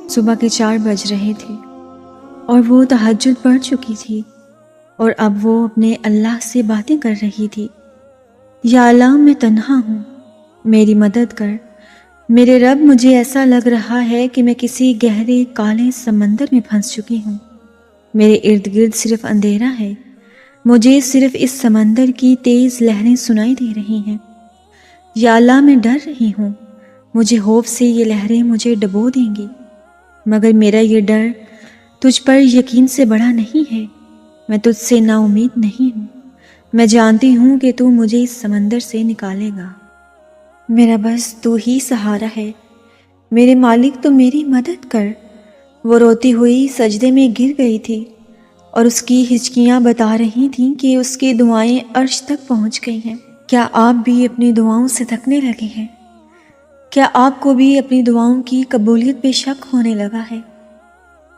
صبح کے 4 بج رہے تھے اور وہ تہجد پڑھ چکی تھی اور اب وہ اپنے اللہ سے باتیں کر رہی تھی۔ یا اللہ، میں تنہا ہوں، میری مدد کر۔ میرے رب، مجھے ایسا لگ رہا ہے کہ میں کسی گہرے کالے سمندر میں پھنس چکی ہوں۔ میرے ارد گرد صرف اندھیرا ہے، مجھے صرف اس سمندر کی تیز لہریں سنائی دے رہی ہیں۔ یا اللہ، میں ڈر رہی ہوں، مجھے خوف سے یہ لہریں مجھے ڈبو دیں گی، مگر میرا یہ ڈر تجھ پر یقین سے بڑا نہیں ہے۔ میں تجھ سے نا امید نہیں ہوں، میں جانتی ہوں کہ تو مجھے اس سمندر سے نکالے گا۔ میرا بس تو ہی سہارا ہے، میرے مالک تو میری مدد کر۔ وہ روتی ہوئی سجدے میں گر گئی تھی اور اس کی ہچکیاں بتا رہی تھیں کہ اس کی دعائیں عرش تک پہنچ گئی ہیں۔ کیا آپ بھی اپنی دعاؤں سے تھکنے لگے ہیں؟ کیا آپ کو بھی اپنی دعاؤں کی قبولیت پہ شک ہونے لگا ہے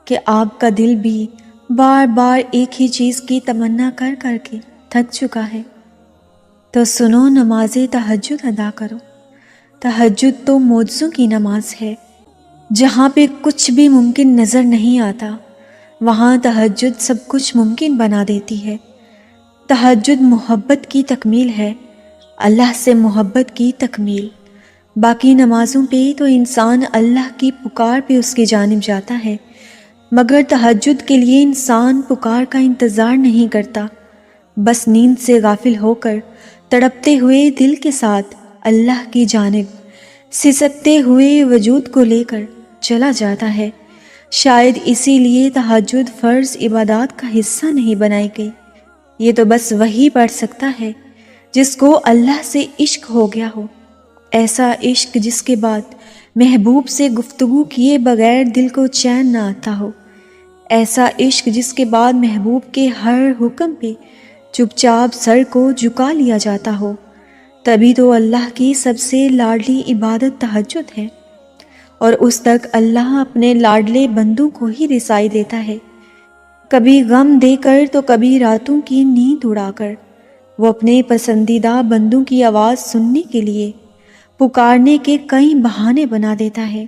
کہ آپ کا دل بھی بار بار ایک ہی چیز کی تمنا کر کر کے تھک چکا ہے؟ تو سنو، نماز تہجد ادا کرو۔ تہجد تو معجزوں کی نماز ہے۔ جہاں پہ کچھ بھی ممکن نظر نہیں آتا، وہاں تہجد سب کچھ ممکن بنا دیتی ہے۔ تہجد محبت کی تکمیل ہے، اللہ سے محبت کی تکمیل۔ باقی نمازوں پہ تو انسان اللہ کی پکار پہ اس کی جانب جاتا ہے، مگر تہجد کے لیے انسان پکار کا انتظار نہیں کرتا، بس نیند سے غافل ہو کر تڑپتے ہوئے دل کے ساتھ اللہ کی جانب سسکتے ہوئے وجود کو لے کر چلا جاتا ہے۔ شاید اسی لیے تہجد فرض عبادات کا حصہ نہیں بنائی گئی۔ یہ تو بس وہی پڑھ سکتا ہے جس کو اللہ سے عشق ہو گیا ہو، ایسا عشق جس کے بعد محبوب سے گفتگو کیے بغیر دل کو چین نہ آتا ہو، ایسا عشق جس کے بعد محبوب کے ہر حکم پہ چپ چاپ سر کو جھکا لیا جاتا ہو۔ تبھی تو اللہ کی سب سے لاڈلی عبادت تہجد ہے، اور اس تک اللہ اپنے لاڈلے بندوں کو ہی رسائی دیتا ہے، کبھی غم دے کر تو کبھی راتوں کی نیند اڑا کر۔ وہ اپنے پسندیدہ بندوں کی آواز سننے کے لیے پکارنے کے کئی بہانے بنا دیتا ہے۔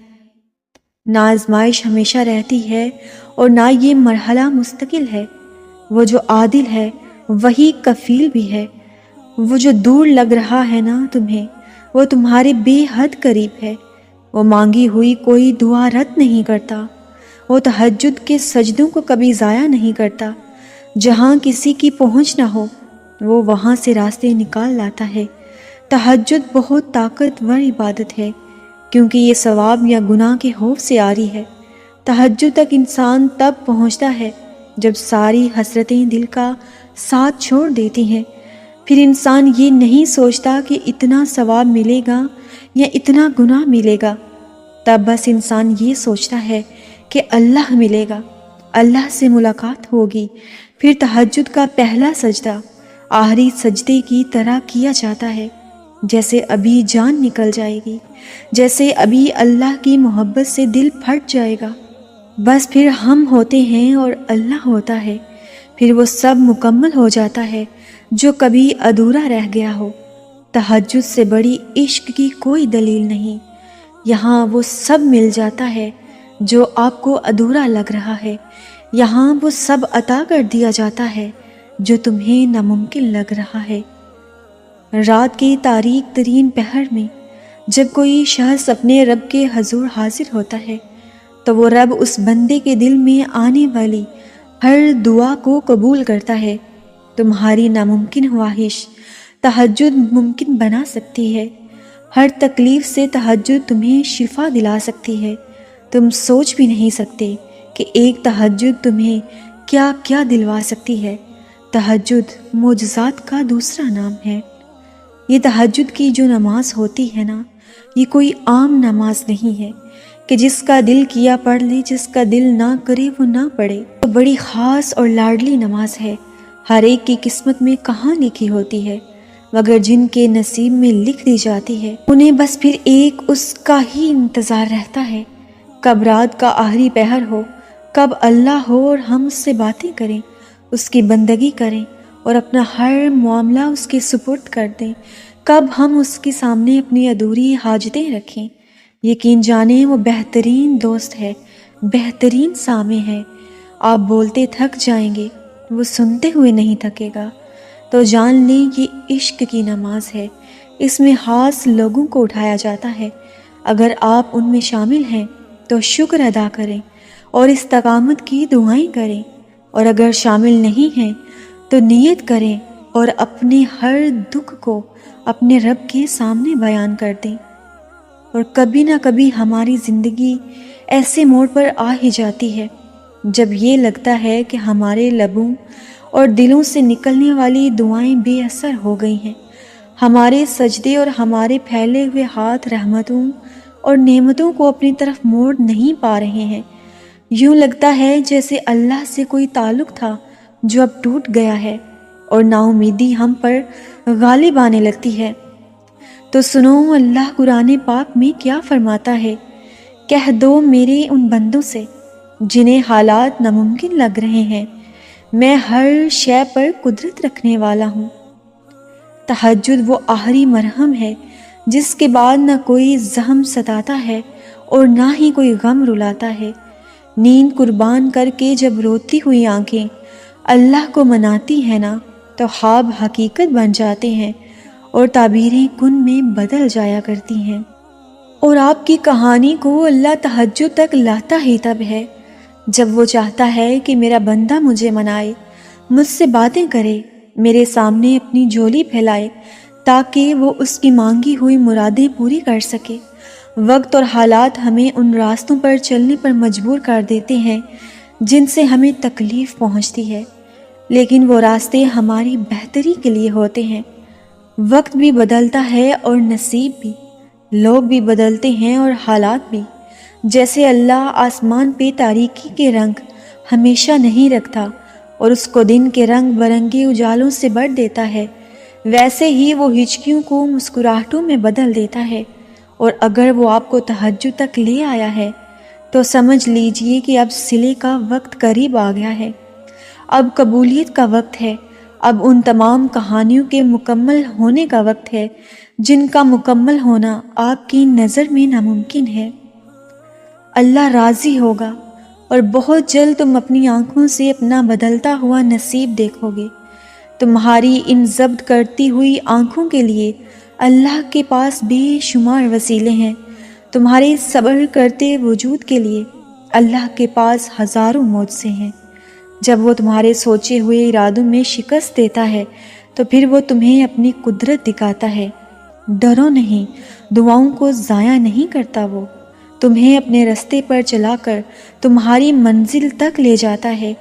نہ آزمائش ہمیشہ رہتی ہے اور نہ یہ مرحلہ مستقل ہے۔ وہ جو عادل ہے وہی کفیل بھی ہے۔ وہ جو دور لگ رہا ہے نا تمہیں، وہ تمہارے بے حد قریب ہے۔ وہ مانگی ہوئی کوئی دعا رد نہیں کرتا۔ وہ تہجد کے سجدوں کو کبھی ضائع نہیں کرتا۔ جہاں کسی کی پہنچ نہ ہو، وہ وہاں سے راستے نکال لاتا ہے۔ تہجد بہت طاقتور عبادت ہے، کیونکہ یہ ثواب یا گناہ کے خوف سے عاری ہے۔ تہجد تک انسان تب پہنچتا ہے جب ساری حسرتیں دل کا ساتھ چھوڑ دیتی ہیں۔ پھر انسان یہ نہیں سوچتا کہ اتنا ثواب ملے گا یا اتنا گناہ ملے گا، تب بس انسان یہ سوچتا ہے کہ اللہ ملے گا، اللہ سے ملاقات ہوگی۔ پھر تہجد کا پہلا سجدہ آخری سجدے کی طرح کیا جاتا ہے، جیسے ابھی جان نکل جائے گی، جیسے ابھی اللہ کی محبت سے دل پھٹ جائے گا۔ بس پھر ہم ہوتے ہیں اور اللہ ہوتا ہے، پھر وہ سب مکمل ہو جاتا ہے جو کبھی ادھورا رہ گیا ہو۔ تہجد سے بڑی عشق کی کوئی دلیل نہیں۔ یہاں وہ سب مل جاتا ہے جو آپ کو ادھورا لگ رہا ہے، یہاں وہ سب عطا کر دیا جاتا ہے جو تمہیں ناممکن لگ رہا ہے۔ رات کے تاریک ترین پہر میں جب کوئی شخص اپنے رب کے حضور حاضر ہوتا ہے تو وہ رب اس بندے کے دل میں آنے والی ہر دعا کو قبول کرتا ہے۔ تمہاری ناممکن خواہش تہجد ممکن بنا سکتی ہے۔ ہر تکلیف سے تہجد تمہیں شفا دلا سکتی ہے۔ تم سوچ بھی نہیں سکتے کہ ایک تہجد تمہیں کیا کیا دلوا سکتی ہے۔ تہجد معجزات کا دوسرا نام ہے۔ یہ تہجد کی جو نماز ہوتی ہے نا، یہ کوئی عام نماز نہیں ہے کہ جس کا دل کیا پڑھ لے، جس کا دل نہ کرے وہ نہ پڑھے۔ تو بڑی خاص اور لاڈلی نماز ہے۔ ہر ایک کی قسمت میں کہاں لکھی ہوتی ہے، مگر جن کے نصیب میں لکھ دی جاتی ہے انہیں بس پھر ایک اس کا ہی انتظار رہتا ہے، کب رات کا آخری پہر ہو، کب اللہ ہو اور ہم اس سے باتیں کریں، اس کی بندگی کریں اور اپنا ہر معاملہ اس کے سپرد کر دیں، کب ہم اس کے سامنے اپنی ادھوری حاجتیں رکھیں، یقین جانیں وہ بہترین دوست ہے، بہترین سامع ہے۔ آپ بولتے تھک جائیں گے، وہ سنتے ہوئے نہیں تھکے گا۔ تو جان لیں یہ عشق کی نماز ہے، اس میں خاص لوگوں کو اٹھایا جاتا ہے۔ اگر آپ ان میں شامل ہیں تو شکر ادا کریں اور استقامت کی دعائیں کریں، اور اگر شامل نہیں ہیں تو نیت کریں اور اپنے ہر دکھ کو اپنے رب کے سامنے بیان کر دیں۔ اور کبھی نہ کبھی ہماری زندگی ایسے موڑ پر آ ہی جاتی ہے جب یہ لگتا ہے کہ ہمارے لبوں اور دلوں سے نکلنے والی دعائیں بے اثر ہو گئی ہیں، ہمارے سجدے اور ہمارے پھیلے ہوئے ہاتھ رحمتوں اور نعمتوں کو اپنی طرف موڑ نہیں پا رہے ہیں۔ یوں لگتا ہے جیسے اللہ سے کوئی تعلق تھا جو اب ٹوٹ گیا ہے، اور نا امیدی ہم پر غالب آنے لگتی ہے۔ تو سنو اللہ قرآن پاک میں کیا فرماتا ہے، کہہ دو میرے ان بندوں سے جنہیں حالات ناممکن لگ رہے ہیں، میں ہر شے پر قدرت رکھنے والا ہوں۔ تہجد وہ آخری مرہم ہے جس کے بعد نہ کوئی زخم ستاتا ہے اور نہ ہی کوئی غم رلاتا ہے۔ نیند قربان کر کے جب روتی ہوئی آنکھیں اللہ کو مناتی ہیں نا، تو خواب حقیقت بن جاتے ہیں اور تعبیریں کن میں بدل جایا کرتی ہیں۔ اور آپ کی کہانی کو اللہ تہجد تک لاتا ہی تب ہے جب وہ چاہتا ہے کہ میرا بندہ مجھے منائے، مجھ سے باتیں کرے، میرے سامنے اپنی جھولی پھیلائے تاکہ وہ اس کی مانگی ہوئی مرادیں پوری کر سکے۔ وقت اور حالات ہمیں ان راستوں پر چلنے پر مجبور کر دیتے ہیں جن سے ہمیں تکلیف پہنچتی ہے، لیکن وہ راستے ہماری بہتری کے لیے ہوتے ہیں۔ وقت بھی بدلتا ہے اور نصیب بھی، لوگ بھی بدلتے ہیں اور حالات بھی۔ جیسے اللہ آسمان پہ تاریکی کے رنگ ہمیشہ نہیں رکھتا اور اس کو دن کے رنگ برنگے اجالوں سے بھر دیتا ہے، ویسے ہی وہ ہچکیوں کو مسکراہٹوں میں بدل دیتا ہے۔ اور اگر وہ آپ کو تہجد تک لے آیا ہے تو سمجھ لیجئے کہ اب صلے کا وقت قریب آ گیا ہے، اب قبولیت کا وقت ہے، اب ان تمام کہانیوں کے مکمل ہونے کا وقت ہے جن کا مکمل ہونا آپ کی نظر میں ناممکن ہے۔ اللہ راضی ہوگا اور بہت جلد تم اپنی آنکھوں سے اپنا بدلتا ہوا نصیب دیکھو گے۔ تمہاری ان ضبط کرتی ہوئی آنکھوں کے لیے اللہ کے پاس بے شمار وسیلے ہیں، تمہارے صبر کرتے وجود کے لیے اللہ کے پاس ہزاروں معجزے ہیں۔ جب وہ تمہارے سوچے ہوئے ارادوں میں شکست دیتا ہے تو پھر وہ تمہیں اپنی قدرت دکھاتا ہے۔ ڈرو نہیں، دعاؤں کو ضائع نہیں کرتا، وہ تمہیں اپنے رستے پر چلا کر تمہاری منزل تک لے جاتا ہے۔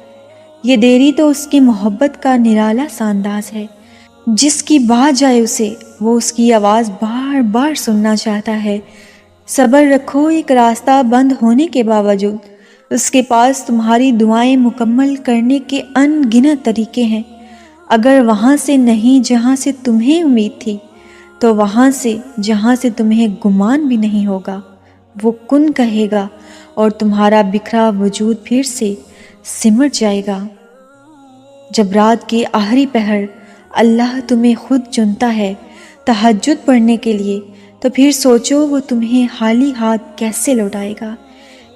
یہ دیری تو اس کی محبت کا نرالا سا انداز ہے، جس کی بات جائے اسے وہ اس کی آواز بار بار سننا چاہتا ہے۔ صبر رکھو، ایک راستہ بند ہونے کے باوجود اس کے پاس تمہاری دعائیں مکمل کرنے کے ان گنت طریقے ہیں۔ اگر وہاں سے نہیں جہاں سے تمہیں امید تھی، تو وہاں سے جہاں سے تمہیں گمان بھی نہیں ہوگا وہ کن کہے گا اور تمہارا بکھرا وجود پھر سے سمٹ جائے گا۔ جب رات کے آخری پہر اللہ تمہیں خود چنتا ہے تہجد پڑھنے کے لیے، تو پھر سوچو وہ تمہیں خالی ہاتھ کیسے لوٹائے گا۔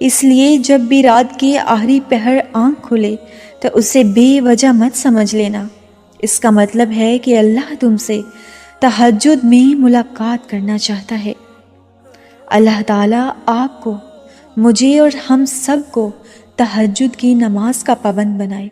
اس لیے جب بھی رات کے آخری پہر آنکھ کھلے تو اسے بے وجہ مت سمجھ لینا، اس کا مطلب ہے کہ اللہ تم سے تہجد میں ملاقات کرنا چاہتا ہے۔ اللہ تعالیٰ آپ کو، مجھے اور ہم سب کو تہجد کی نماز کا پابند بنائے۔